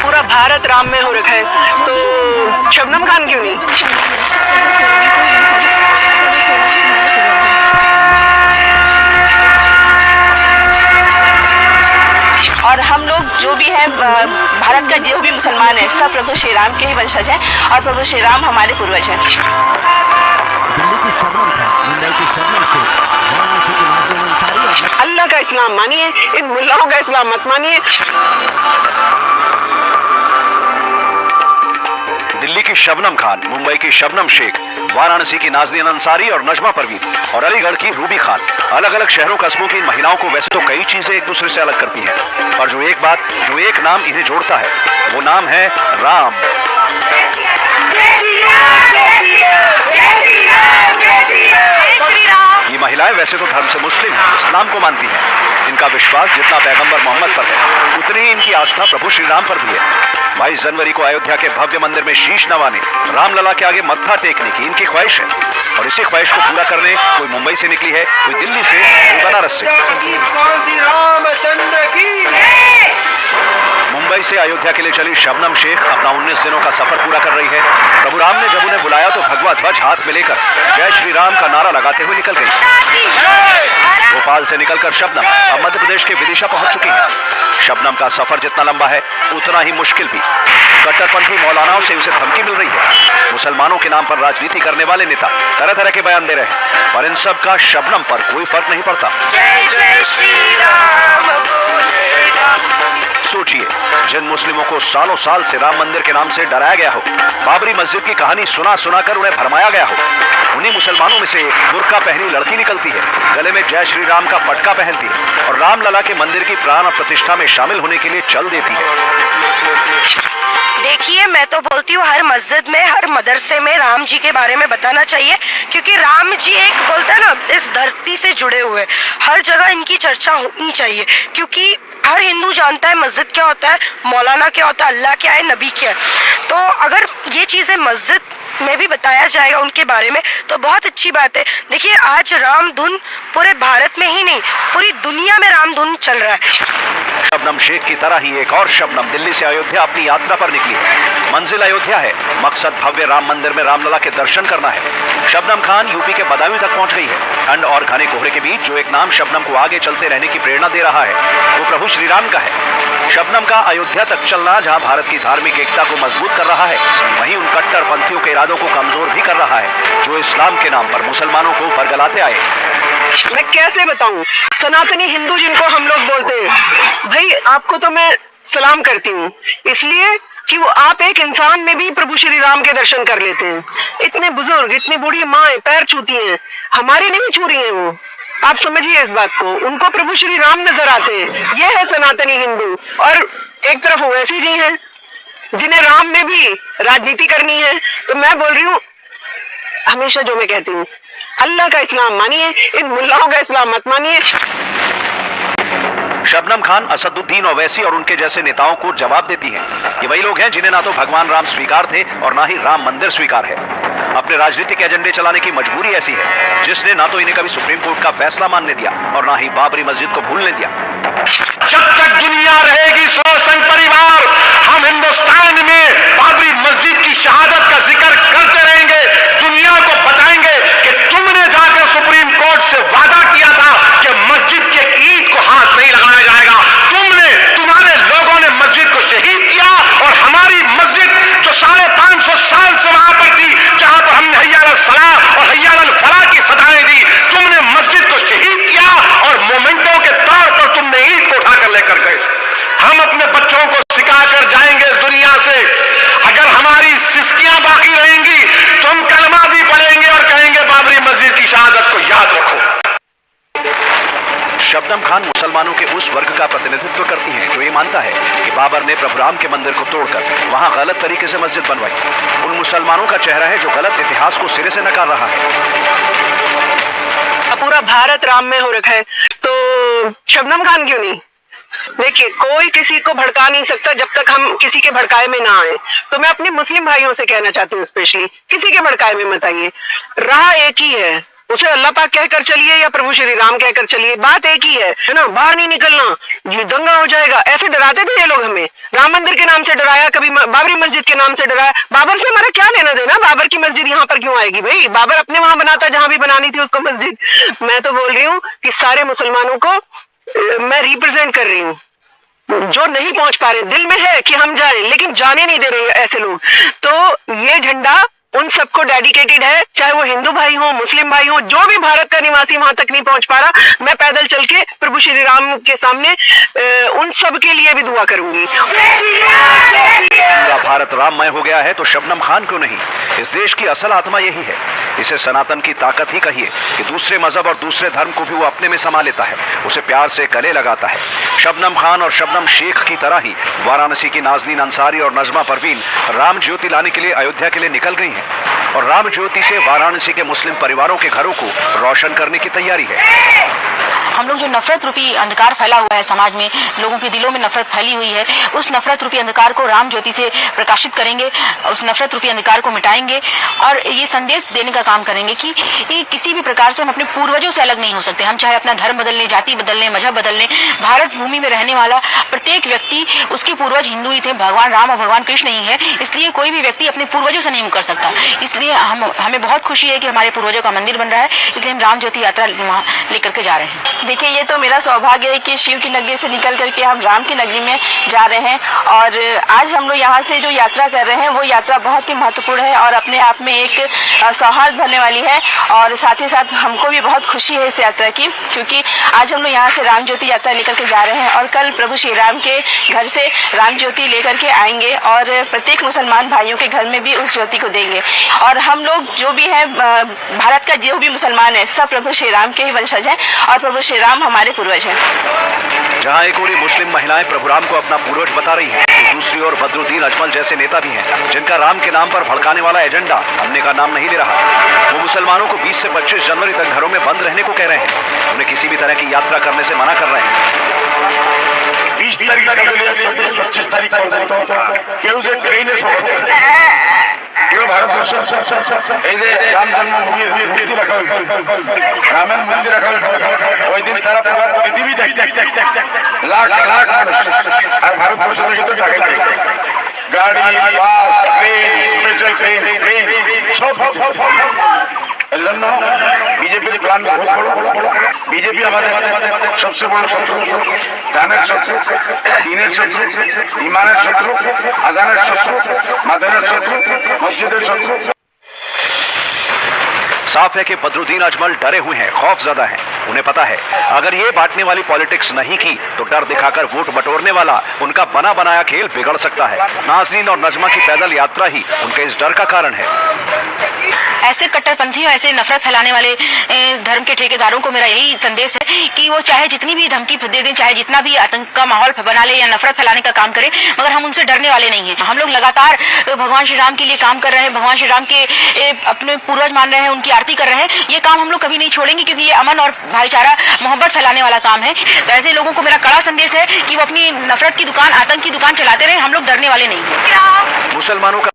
पूरा भारत राम में हो रखा है, तो शबनम खान क्यों नहीं? और हम लोग जो भी हैं, भारत का जो भी मुसलमान है, सब प्रभु श्री राम के ही वंशज हैं और प्रभु श्री राम हमारे पूर्वज हैं। दिल्ली की शबनम खान, मुंबई की शबनम शेख, वाराणसी की नाज़नीन अंसारी। अल्लाह का इस्लाम मानिए, इन मुल्लाओं का इस्लाम मत मानिए। दिल्ली की शबनम खान, मुंबई की शबनम शेख, वाराणसी की नाज़नीन अंसारी और नजमा परवीन और अलीगढ़ की रूबी खान। अलग अलग शहरों कस्बों की इन महिलाओं को वैसे तो कई चीजें एक दूसरे से अलग करती हैं, पर जो एक नाम इन्हें जोड़ता है, वो नाम है राम। ये महिलाएं वैसे तो धर्म से मुस्लिम हैं, इस्लाम को मानती हैं। इनका विश्वास जितना पैगंबर मोहम्मद पर है, उतनी ही इनकी आस्था प्रभु श्री राम पर भी है। 22 जनवरी को अयोध्या के भव्य मंदिर में शीश नवाने, रामलला के आगे मत्था टेकने की इनकी ख्वाहिश है, और इसी ख्वाहिश को पूरा करने कोई मुंबई से निकली है, कोई दिल्ली से, कोई बनारस से। मुंबई से अयोध्या के लिए चली शबनम शेख अपना 19 दिनों का सफर पूरा कर रही है। प्रभु राम ने जब उन्हें बुलाया तो भगवा ध्वज हाथ में लेकर जय श्री राम का नारा लगाते हुए निकल गई। भोपाल से निकलकर शबनम अब मध्य प्रदेश के विदिशा पहुंच चुकी है। शबनम का सफर जितना लंबा है, उतना ही मुश्किल भी। कट्टरपंथी मौलानाओं से उसे धमकी मिल रही है। मुसलमानों के नाम पर राजनीति करने वाले नेता तरह तरह के बयान दे रहे हैं, पर इन सब का शबनम पर कोई फर्क नहीं पड़ता। जय जय श्री राम। सोचिए, जिन मुस्लिमों को सालों साल से राम मंदिर के नाम से डराया गया हो, बाबरी मस्जिद की कहानी सुना सुनाकर उन्हें भरमाया गया हो, उन्हीं मुसलमानों में से एक बुर्का पहनी लड़की निकलती है, गले में जय श्री राम का पटका पहनती है और रामलला के मंदिर की प्राण प्रतिष्ठा में शामिल होने के लिए चल देती है। देखिए, मैं तो बोलती हूँ हर मस्जिद में, हर मदरसे में राम जी के बारे में बताना चाहिए, क्योंकि राम जी एक बोलता है ना, इस धरती से जुड़े हुए, हर जगह इनकी चर्चा होनी चाहिए, क्योंकि हर हिंदू जानता है मस्जिद क्या होता है, मौलाना क्या होता है, अल्लाह क्या है, नबी क्या है। तो अगर ये चीज़ें मस्जिद में भी बताया जाएगा उनके बारे में तो बहुत अच्छी बात है। देखिए, आज राम धुन पूरे भारत में ही नहीं, पूरी दुनिया में राम धुन चल रहा है। शबनम शेख की तरह ही एक और शबनम दिल्ली से अयोध्या अपनी यात्रा पर निकली है। मंजिल अयोध्या है, मकसद भव्य राम मंदिर में रामलला के दर्शन करना है। शबनम खान यूपी के बदायूं तक पहुंच गई है। ठंड और घने कोहरे के बीच जो एक नाम शबनम को आगे चलते रहने की प्रेरणा दे रहा है, वो प्रभु श्री राम का है। शबनम का अयोध्या तक चलना जहां भारत की धार्मिक एकता को मजबूत कर रहा है, वहीं उन कट्टरपंथियों के इरादों को कमजोर भी कर रहा है, जो इस्लाम के नाम पर मुसलमानों को बरगलाते आए। मैं कैसे बताऊं, सनातनी हिंदू जिनको हम लोग बोलते हैं, भाई आपको तो मैं सलाम करती हूँ, इसलिए कि वो आप एक इंसान में भी प्रभु श्री राम के दर्शन कर लेते हैं। इतने बुजुर्ग, इतनी बूढ़ी माएं पैर छूती हैं, हमारी नहीं छू रही हैं वो। आप समझिए इस बात को, उनको प्रभु श्री राम नजर आते हैं। ये है सनातनी हिंदू। और एक तरफ वो ऐसी जी हैं जिन्हें राम में भी राजनीति करनी है। तो मैं बोल रही हूँ, हमेशा जो मैं कहती हूँ, अल्लाह का इस्लाम मानिए, इन मुल्लाओं का इस्लाम मत मानिए। शबनम खान असदुद्दीन ओवैसी और उनके जैसे नेताओं को जवाब देती हैं। ये वही लोग हैं जिन्हें ना तो भगवान राम स्वीकार थे और ना ही राम मंदिर स्वीकार है। अपने राजनीतिक एजेंडे चलाने की मजबूरी ऐसी है, जिसने ना तो इन्हें कभी सुप्रीम कोर्ट का फैसला मानने दिया और ना ही बाबरी मस्जिद को भूलने दिया। जब तक दुनिया रहेगी सौ संघ परिवार, हम हिंदुस्तान में बाबरी मस्जिद की शहादत का जिक्र करते रहेंगे। दुनिया को बताएंगे कि तुमने जाकर सुप्रीम कोर्ट से वादा किया था कि मस्जिद के ईंट को हाथ नहीं लगाया जाएगा। तुम्हारे लोगों ने मस्जिद को शहीद किया और हमारी मस्जिद जो 550 साल से वहां पर थी, जहां पर हमने हैया अल सलाह और हैया अल फलाह की सदाएं दी, तुमने मस्जिद को शहीद किया और मोमेंटों के तौर पर तुमने ईंट को उठाकर लेकर गए। हम अपने बच्चों को सिखाकर जाएंगे इस दुनिया से, अगर हमारी सिस्कियां बाकी रहेंगी तो हम कलमा भी पढ़ेंगे और कहेंगे बाबरी मस्जिद की शहादत को याद रखो। शबनम खान मुसलमानों के उस वर्ग का प्रतिनिधित्व करती हैं जो ये मानता है कि बाबर ने प्रभु राम के मंदिर को तोड़कर वहां गलत तरीके से मस्जिद बनवाई। उन मुसलमानों का चेहरा है जो गलत इतिहास को सिरे से नकार रहा है। पूरा भारत राम में हो रखा है, तो शबनम खान क्यों नहीं? देखिए, कोई किसी को भड़का नहीं सकता जब तक हम किसी के भड़काए में ना आए। तो मैं अपने मुस्लिम भाइयों से कहना चाहती हूँ, स्पेशली किसी के भड़काए में मत आइए। राह एक ही है, उसे अल्लाह पाक कहकर चलिए या प्रभु श्री राम कहकर चलिए, बात एक ही है ना। बाहर नहीं निकलना, ये दंगा हो जाएगा, ऐसे डराते थे ये लोग हमें। राम मंदिर के नाम से डराया, कभी बाबरी मस्जिद के नाम से डराया। बाबर से हमारा क्या लेना देना? बाबर की मस्जिद यहाँ पर क्यों आएगी भाई? बाबर अपने वहां बनाता जहां भी बनानी थी उसको मस्जिद। मैं तो बोल रही हूँ कि सारे मुसलमानों को मैं रिप्रेजेंट कर रही हूँ, जो नहीं पहुंच पा रहे। दिल में है कि हम जाएं, लेकिन जाने नहीं दे रहे ऐसे लोग। तो ये झंडा उन सबको डेडिकेटेड है, चाहे वो हिंदू भाई हो, मुस्लिम भाई हो, जो भी भारत का निवासी वहां तक नहीं पहुंच पा रहा, मैं पैदल चल के प्रभु श्री राम के सामने उन सब के लिए भी दुआ करूंगी। पूरा भारत राममय हो गया है तो शबनम खान क्यों नहीं? इस देश की असल आत्मा यही है। इसे सनातन की ताकत ही कहिए कि दूसरे मजहब और दूसरे धर्म को भी वो अपने में समा लेता है, उसे प्यार से गले लगाता है। शबनम खान और शबनम शेख की तरह ही वाराणसी की नाजनीन अंसारी और नजमा परवीन राम ज्योति लाने के लिए अयोध्या के लिए निकल गई हैं और राम ज्योति से वाराणसी के मुस्लिम परिवारों के घरों को रोशन करने की तैयारी है। हम लोग जो नफरत रूपी अंधकार फैला हुआ है समाज में, लोगों के दिलों में नफरत फैली हुई है, उस नफरत रूपी अंधकार को राम ज्योति से प्रकाशित करेंगे, उस नफरत रूपी अंधकार को मिटाएंगे और ये संदेश देने का काम करेंगे कि किसी भी प्रकार से हम अपने पूर्वजों से अलग नहीं हो सकते। हम चाहे अपना धर्म बदल लें, जाति बदल लें, मजहब बदल लें, भारत भूमि में रहने वाला प्रत्येक व्यक्ति, उसके पूर्वज हिंदू ही थे, भगवान राम और भगवान कृष्ण ही है। इसलिए कोई भी व्यक्ति अपने पूर्वजों से नहीं मुकर सकता। इसलिए हमें बहुत खुशी है कि हमारे पूर्वजों का मंदिर बन रहा है, इसलिए हम राम ज्योति यात्रा वहाँ लेकर के जा रहे हैं। देखिए, ये तो मेरा सौभाग्य है कि शिव की नगरी से निकल करके हम राम की नगरी में जा रहे हैं और आज हम लोग यहाँ से जो यात्रा कर रहे हैं वो यात्रा बहुत ही महत्वपूर्ण है और अपने आप में एक सौहार्द भरने वाली है और साथ ही साथ हमको भी बहुत खुशी है इस यात्रा की, क्योंकि आज हम लोग यहाँ से राम ज्योति यात्रा लेकर के जा रहे हैं और कल प्रभु श्री राम के घर से राम ज्योति लेकर के आएंगे और प्रत्येक मुसलमान भाइयों के घर में भी उस ज्योति को देंगे। और हम लोग जो भी है, भारत का जो भी मुसलमान है, सब प्रभु श्री राम के ही वंशज हैं और प्रभु श्री राम हमारे पूर्वज हैं। जहां एक ओर मुस्लिम महिलाएं प्रभु राम को अपना पूर्वज बता रही हैं, तो दूसरी ओर बदरुद्दीन अजमल जैसे नेता भी हैं जिनका राम के नाम पर भड़काने वाला एजेंडा थमने का नाम नहीं ले रहा। वो मुसलमानों को 20 से 25 जनवरी तक घरों में बंद रहने को कह रहे हैं, उन्हें किसी भी तरह की यात्रा करने से मना कर रहे हैं। 20 तारीख का 25 तारीख केউ যে ট্রেনে পুরো ভারতবর্ষ এই যে রাম জন্মভূমির মূর্তি রাখা রামের মন্দির রাখা ওই দিন তারা পুরো পৃথিবী দেখতে লাখ লাখ আর ভারতবর্ষ থেকে তো টাকা দিচ্ছে গাড়ি বাস ট্রেন স্পেশাল ট্রেন সব এর জন্য বিজেপির প্ল্যান বহুত বড়। বিজেপি আমাদের সবচেয়ে বড় শত্রু, জানের শত্রু, দিনের শত্রু, ইমানের শত্রু, আজানের শত্রু, মাদানের শত্রু, মসজিদের শত্রু। साफ है कि बदरुद्दीन अजमल डरे हुए हैं, खौफजदा हैं। उन्हें पता है अगर ये बांटने वाली पॉलिटिक्स नहीं की तो डर दिखाकर वोट बटोरने वाला उनका बना बनाया खेल बिगड़ सकता है। नाज़रीन और नजमा की पैदल यात्रा ही उनके इस डर का कारण है। ऐसे कट्टरपंथियों, ऐसे नफरत फैलाने वाले धर्म के ठेकेदारों को मेरा यही संदेश है कि वो चाहे जितनी भी धमकी दे दें, चाहे जितना भी आतंक का माहौल बना ले या नफरत फैलाने का काम करे, मगर हम उनसे डरने वाले नहीं हैं। हम लोग लगातार भगवान श्री राम के लिए काम कर रहे हैं, भगवान श्री राम के अपने पूर्वज मान रहे हैं, उनकी आरती कर रहे हैं। ये काम हम लोग कभी नहीं छोड़ेंगे, क्योंकि ये अमन और भाईचारा, मोहब्बत फैलाने वाला काम है। तो ऐसे लोगों को मेरा कड़ा संदेश है कि वो अपनी नफरत की दुकान, आतंक की दुकान चलाते रहे, हम लोग डरने वाले नहीं हैं। मुसलमानों का